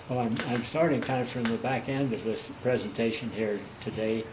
Well, I'm starting kind of from the back end of this presentation here today.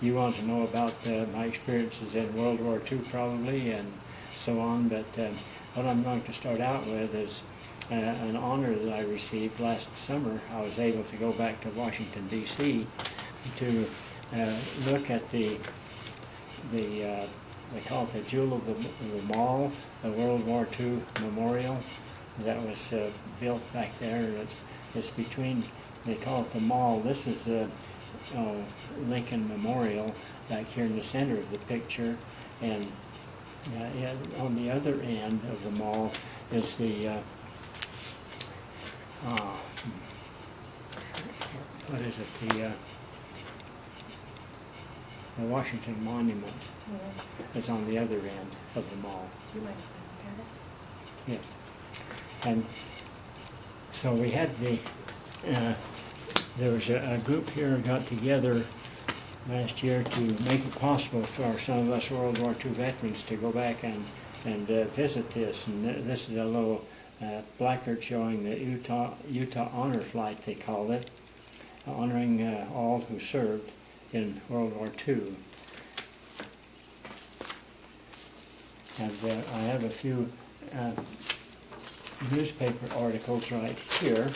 You want to know about my experiences in World War II probably and so on, but what I'm going to start out with is an honor that I received last summer. I was able to go back to Washington, D.C. to look at they call it the Jewel of the Mall, the World War II Memorial that was built back there. It's between, they call it the Mall. This is the Lincoln Memorial back here in the center of the picture, and on the other end of the mall is the what is it, the Washington Monument. Is on the other end of the mall. Do you mind if I look at it? Yes. And so we had there was a group here got together last year to make it possible for some of us World War II veterans to go back and visit this. And this is a little placard showing the Utah Honor Flight, they called it, honoring all who served in World War II. And I have a few newspaper articles right here.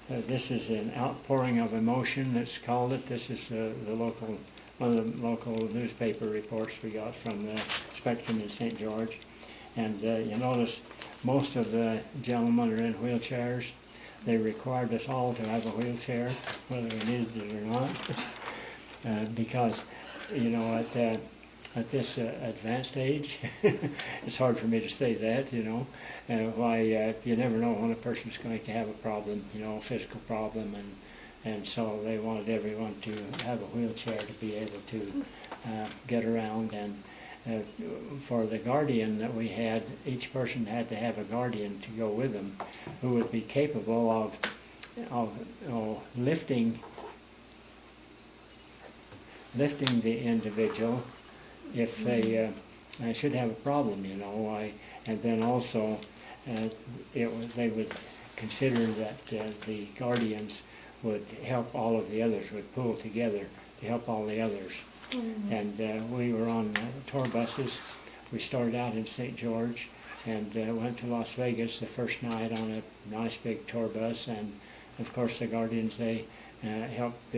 This is an outpouring of emotion, that's called it. This is one of the local newspaper reports we got from the Spectrum in St. George. And you notice most of the gentlemen are in wheelchairs. They required us all to have a wheelchair, whether we needed it or not, because, you know, at this advanced age, it's hard for me to say that, you know, why you never know when a person's going to have a problem, you know, a physical problem, and so they wanted everyone to have a wheelchair to be able to get around. And for the guardian that we had, each person had to have a guardian to go with them who would be capable of lifting the individual if they should have a problem, you know. And then also they would consider that the guardians would help all of the others, would pool together to help all the others. Mm-hmm. And we were on tour buses. We started out in St. George and went to Las Vegas the first night on a nice big tour bus. And of course the guardians, they helped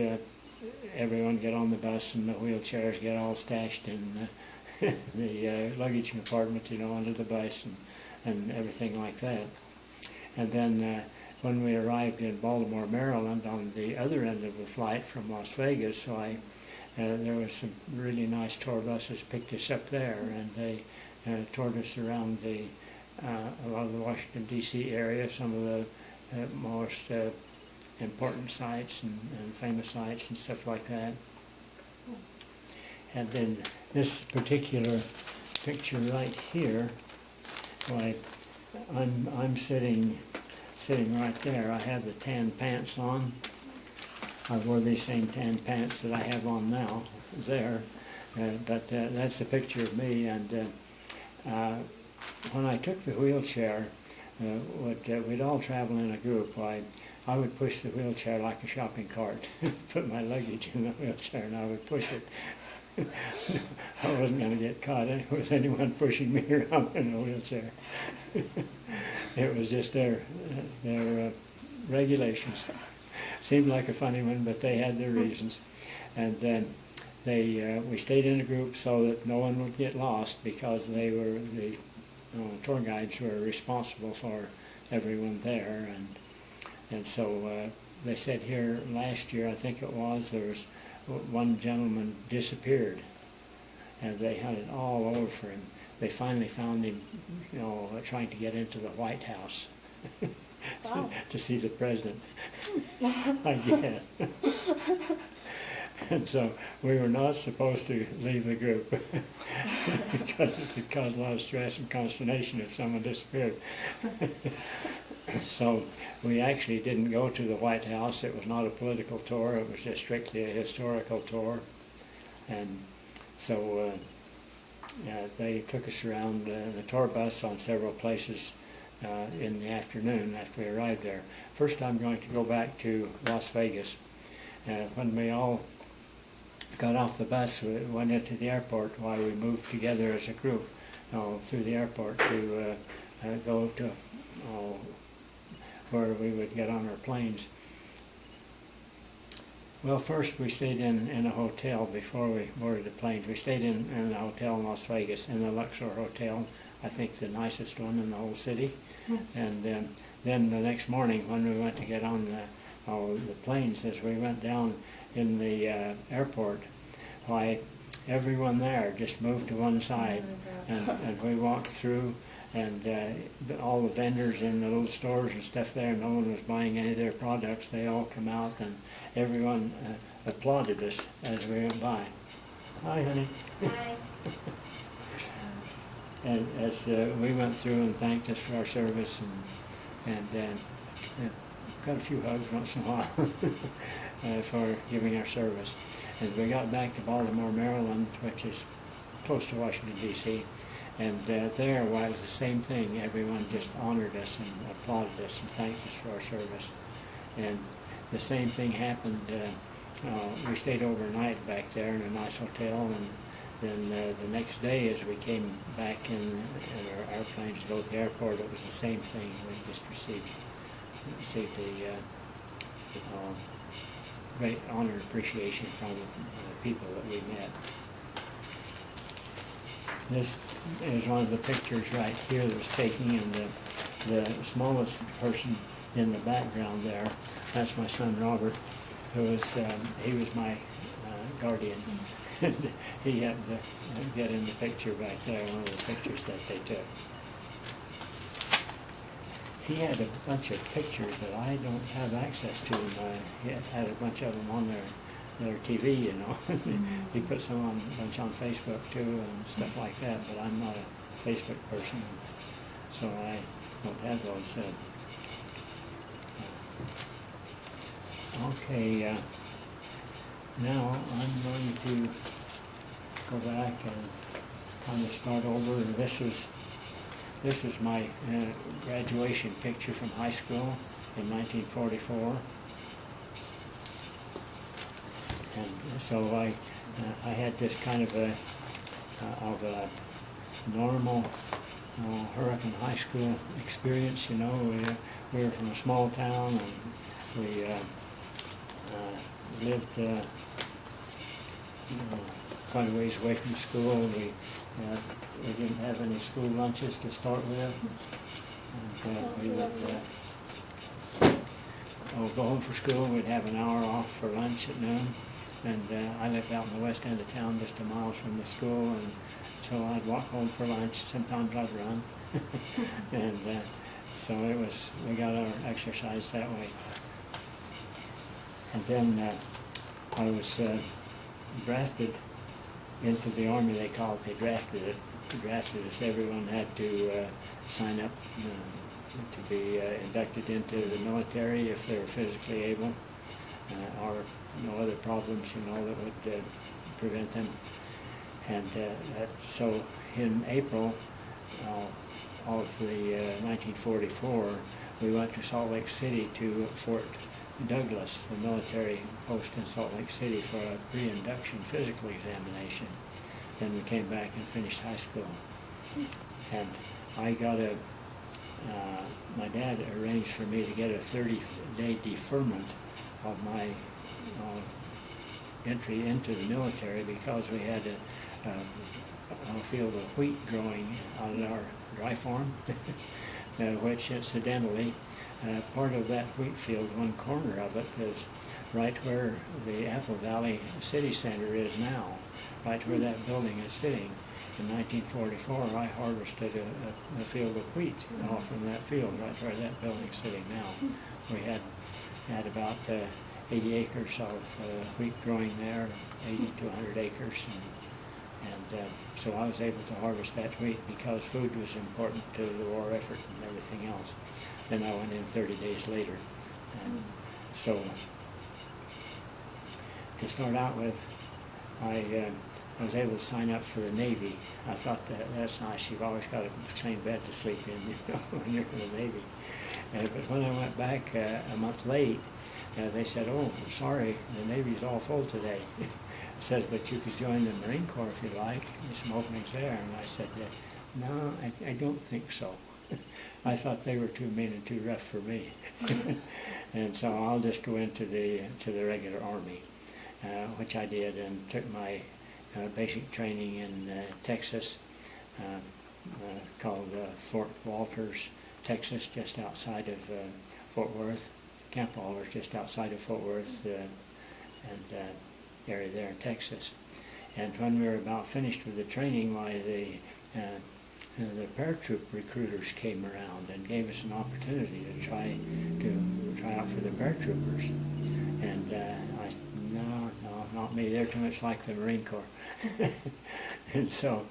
everyone get on the bus, and the wheelchairs get all stashed in the luggage compartment, you know, under the bus and everything like that. And then when we arrived in Baltimore, Maryland, on the other end of the flight from Las Vegas, so there was some really nice tour buses picked us up there, and they toured us around a lot of the Washington, D.C. area, some of the most important sites and famous sites and stuff like that. And then this particular picture right here, why I'm sitting right there. I have the tan pants on. I wore these same tan pants that I have on now there, but that's a picture of me. And when I took the wheelchair, we'd all travel in a group. I would push the wheelchair like a shopping cart, put my luggage in the wheelchair, and I would push it. I wasn't going to get caught with anyone pushing me around in a wheelchair. It was just their regulations. Seemed like a funny one, but they had their reasons. And then we stayed in a group so that no one would get lost, because the tour guides were responsible for everyone there. And so they said here last year, I think it was, there was one gentleman disappeared, and they hunted all over for him. They finally found him, you know, trying to get into the White House. Wow. To see the president, I guess. And so we were not supposed to leave the group because it could cause a lot of stress and consternation if someone disappeared. So we actually didn't go to the White House. It was not a political tour. It was just strictly a historical tour. And so they took us around the tour bus on several places in the afternoon after we arrived there. First I'm going to go back to Las Vegas. When we all got off the bus, we went into the airport while we moved together as a group through the airport to go to where we would get on our planes. Well, first we stayed in a hotel before we boarded the planes. We stayed in a hotel in Las Vegas, in the Luxor Hotel, I think the nicest one in the whole city. And then the next morning when we went to get on the planes, as we went down in the airport, why, everyone there just moved to one side, and we walked through, and all the vendors in the little stores and stuff there, no one was buying any of their products. They all come out, and everyone applauded us as we went by. Hi, honey. Hi. And as we went through and thanked us for our service, and got a few hugs once in a while for giving our service. And we got back to Baltimore, Maryland, which is close to Washington, D.C., and there, well, it was the same thing. Everyone just honored us and applauded us and thanked us for our service. And the same thing happened. We stayed overnight back there in a nice hotel, and then the next day, as we came back in our airplanes to go to the airport, it was the same thing. We just received the great honor and appreciation from the people that we met. This is one of the pictures right here that was taken, and the smallest person in the background there, that's my son Robert, who was he was my guardian. He had to get in the picture back there, one of the pictures that they took. He had a bunch of pictures that I don't have access to. He had a bunch of them on their TV, you know. He put some on, a bunch on Facebook too and stuff like that, but I'm not a Facebook person, so I don't have those. Okay, now I'm going to go back and kind of start over. And this is my graduation picture from high school in 1944. And so I had this kind of a normal Hurricane High School experience. You know, we were from a small town, and we lived quite a ways away from school. We didn't have any school lunches to start with, and we would go home for school. We'd have an hour off for lunch at noon. And I lived out in the west end of town, just a mile from the school, and so I'd walk home for lunch. Sometimes I'd run, and so we got our exercise that way. And then I was drafted into the Army. They call it. They drafted us. Everyone had to sign up to be inducted into the military if they were physically able. Or no other problems, you know, that would prevent them. And so in April of the 1944, we went to Salt Lake City to Fort Douglas, the military post in Salt Lake City, for a pre-induction physical examination. Then we came back and finished high school. And I got my dad arranged for me to get a 30-day deferment of my entry into the military, because we had a field of wheat growing on our dry farm, which incidentally, part of that wheat field, one corner of it, is right where the Apple Valley City Center is now, right where that building is sitting. In 1944, I harvested a field of wheat off from that field, right where that building's sitting now. We had about 80 acres of wheat growing there, 80 to 100 acres, and so I was able to harvest that wheat because food was important to the war effort and everything else. Then I went in 30 days later. And so to start out with, I I was able to sign up for the Navy. I thought that's nice. You've always got a clean bed to sleep in, you know, when you're in the Navy. But when I went back a month late, they said, "Oh, I'm sorry, the Navy's all full today." Says, "But you could join the Marine Corps if you like. There's some openings there." And I said, "No, I don't think so." I thought they were too mean and too rough for me. And so I'll just go into the regular Army, which I did, and took my basic training in Texas, called Fort Walters, Texas, just outside of Fort Worth. Camp Walters, just outside of Fort Worth, and area there in Texas. And when we were about finished with the training, why the paratroop recruiters came around and gave us an opportunity to try out for the paratroopers. And I said, no, not me. They're too much like the Marine Corps. And so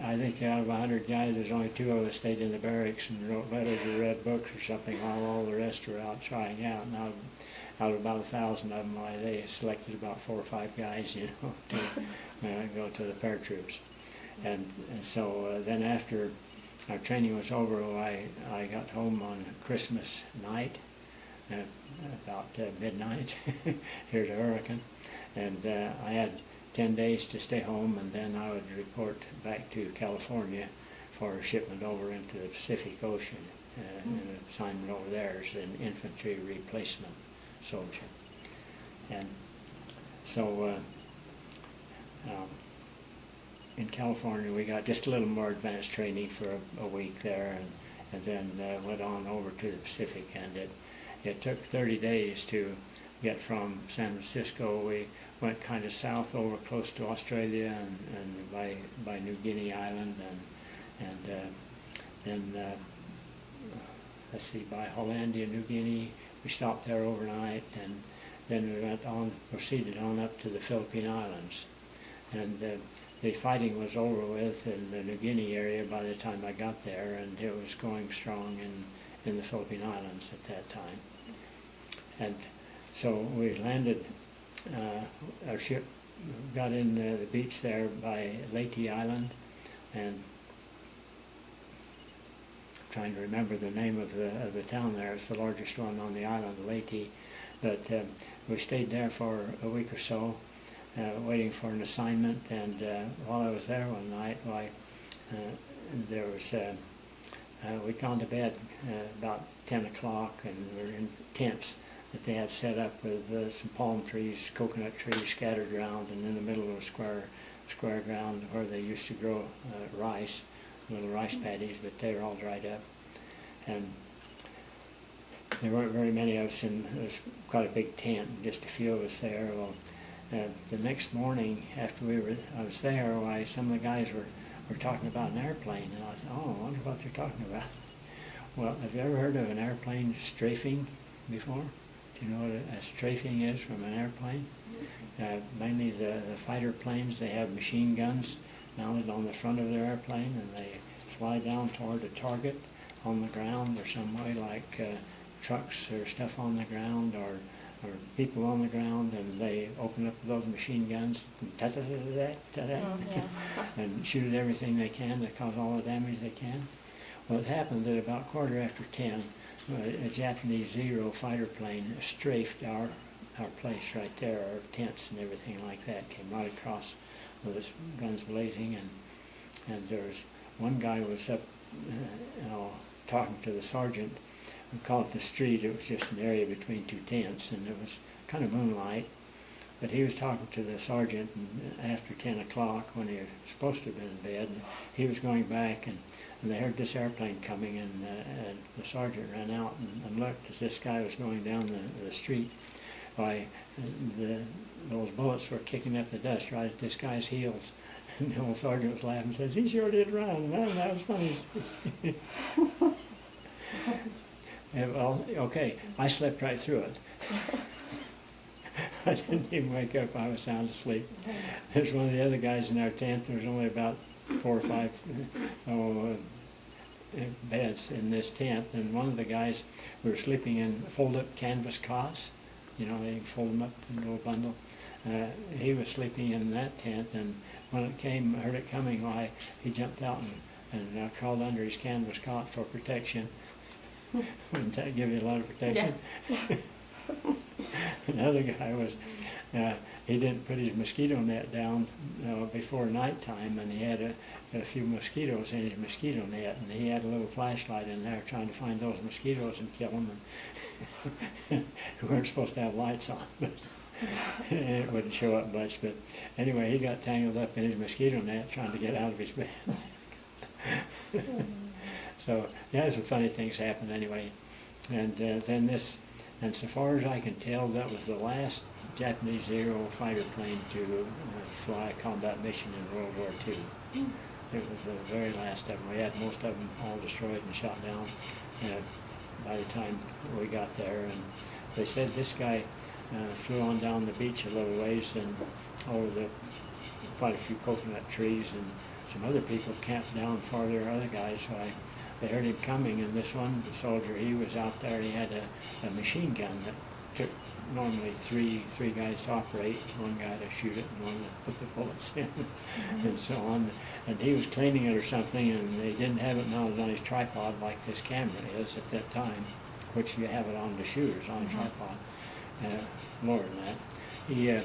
I think out of 100 guys, there's only 2 of us stayed in the barracks and wrote letters or read books or something, while all the rest were out trying out. And out of about 1,000 of them, they selected about 4 or 5 guys, you know, to go to the paratroops. And so then after our training was over, I got home on Christmas night, about midnight, here to Hurricane. And I had 10 days to stay home, and then I would report back to California for shipment over into the Pacific Ocean, and an assignment over there as an infantry replacement soldier. And so in California we got just a little more advanced training for a week there, and then went on over to the Pacific. And it took 30 days to get from San Francisco. We went kind of south over close to Australia and by New Guinea Island, and then let's see, by Hollandia, New Guinea. We stopped there overnight, and then we proceeded on up to the Philippine Islands. And the fighting was over with in the New Guinea area by the time I got there, and it was going strong in the Philippine Islands at that time. And so we landed, our ship got in the beach there by Leyte Island, and I'm trying to remember the name of the town there. It's the largest one on the island, Leyte. But we stayed there for a week or so, waiting for an assignment. And while I was there one night, there was we'd gone to bed about 10 o'clock, and we were in tents that they had set up with some palm trees, coconut trees scattered around, and in the middle of a square ground where they used to grow rice, little rice paddies, but they were all dried up. And there weren't very many of us, and it was quite a big tent, just a few of us there. Well, the next morning after I was there, some of the guys were talking about an airplane, and I thought, oh, I wonder what they're talking about. Well, have you ever heard of an airplane strafing before? Do you know what a strafing is from an airplane? Mainly the fighter planes, they have machine guns mounted on the front of their airplane, and they fly down toward a target on the ground, or some way, like trucks or stuff on the ground, or people on the ground, and they open up those machine guns and shoot at everything they can to cause all the damage they can. Well, it happened that about 10:15, a Japanese Zero fighter plane strafed our place right there, our tents and everything like that, came right across with his guns blazing, and there was one guy was up talking to the sergeant. We called it the street. It was just an area between 2 tents, and it was kind of moonlight. But he was talking to the sergeant, and after 10 o'clock, when he was supposed to have been in bed, he was going back, and they heard this airplane coming, and the sergeant ran out and looked as this guy was going down the street. Those bullets were kicking up the dust right at this guy's heels. And the old sergeant was laughing and says, "He sure did run." That was funny. Well, okay, I slept right through it. I didn't even wake up. I was sound asleep. There's one of the other guys in our tent. There was only about 4 or 5 beds in this tent, and one of the guys, we were sleeping in fold-up canvas cots. You know, they fold them up into a bundle. he was sleeping in that tent, and when it came, heard it coming, why, he jumped out and crawled under his canvas cot for protection. Wouldn't that give you a lot of protection? Yeah. Another guy was, he didn't put his mosquito net down before nighttime, and he had a few mosquitoes in his mosquito net, and he had a little flashlight in there trying to find those mosquitoes and kill them. And we weren't supposed to have lights on, but it wouldn't show up much. But anyway, he got tangled up in his mosquito net trying to get out of his bed. So yeah, some funny things happened anyway. And then this, and so far as I can tell, that was the last Japanese Aero fighter plane to fly a combat mission in World War II. It was the very last of them. We had most of them all destroyed and shot down by the time we got there. And they said this guy flew on down the beach a little ways and over quite a few coconut trees, and some other people camped down farther, other guys. So they heard him coming, and this one soldier, he was out there, he had a machine gun that took normally three guys to operate, one guy to shoot it and one to put the bullets in, and so on. And he was cleaning it or something, and they didn't have it mounted on his tripod like this camera is at that time, which you have it on the shooters on a tripod, more than that. He,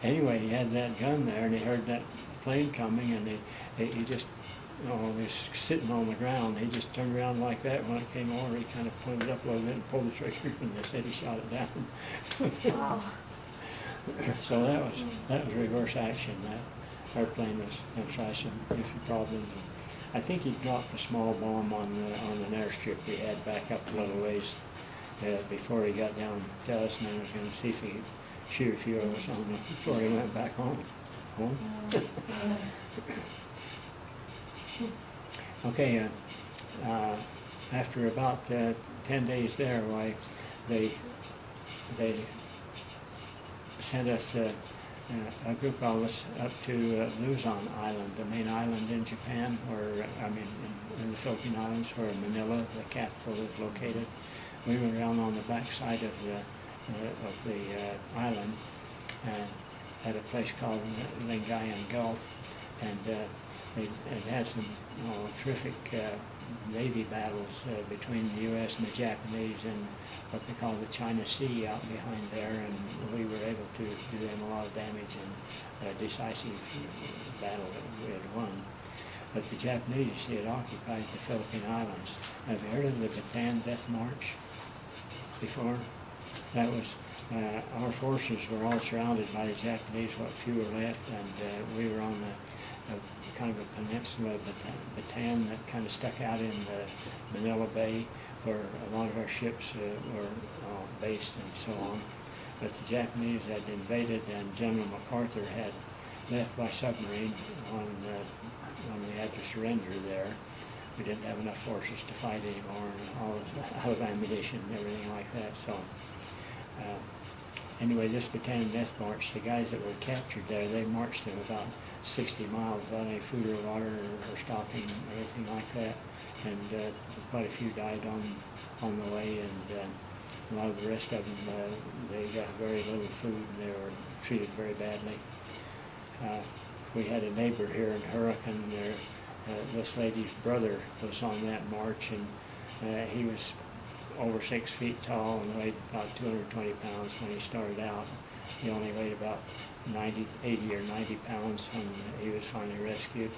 anyway, he had that gun there, and he heard that plane coming, and he just, he was sitting on the ground. He just turned around like that. When it came over, he kind of pointed up a little bit and pulled the trigger, and they said he shot it down. Wow. So that was reverse action. That airplane was going to try some problems. I think he dropped a small bomb on an airstrip we had back up a little ways before he got down to us, and then was going to see if he could shoot a few of us on him before he went back home. Okay, after about 10 days there, why they sent us a group of us up to Luzon Island, the main island in Japan, where in the Philippine Islands, where Manila, the capital, is located. We went around on the back side of the island at a place called Lingayen Gulf, and it had some terrific Navy battles between the U.S. and the Japanese in what they call the China Sea out behind there, and we were able to do them a lot of damage in a decisive battle that we had won. But the Japanese, you see, had occupied the Philippine Islands. Have you heard of the Bataan Death March before? That was, our forces were all surrounded by the Japanese, what few were left, and we were on a kind of a peninsula, Bataan, that kind of stuck out in the Manila Bay, where a lot of our ships were based and so on. But the Japanese had invaded, and General MacArthur had left by submarine when we had to surrender there. We didn't have enough forces to fight anymore, and all out of ammunition and everything like that. So anyway, this Bataan Death March, the guys that were captured there, they marched them about 60 miles without any food or water or stopping or anything like that. And quite a few died on the way, and a lot of the rest of them, they got very little food, and they were treated very badly. We had a neighbor here in Hurricane. This lady's brother was on that march, and he was over 6 feet tall and weighed about 220 pounds when he started out. He only weighed about 80 or 90 pounds when he was finally rescued.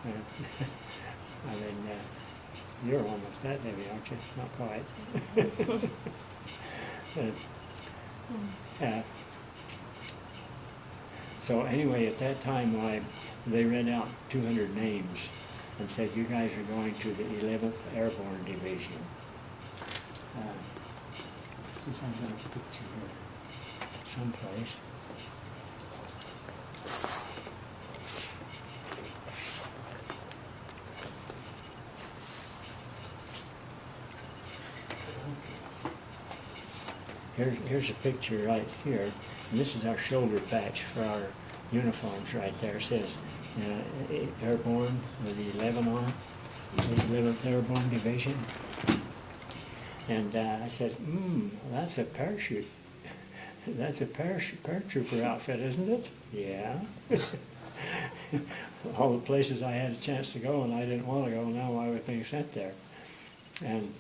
I mean, you're almost that heavy, aren't you? Not quite. So anyway, at that time, they read out 200 names and said, you guys are going to the 11th Airborne Division. See if I've got a picture here someplace. Here's a picture right here, and this is our shoulder patch for our uniforms right there. It says Airborne with the 11 on it, the 11th Airborne Division. And I said, that's a parachute. That's a paratrooper outfit, isn't it? Yeah. All the places I had a chance to go and I didn't want to go, now I was being sent there. And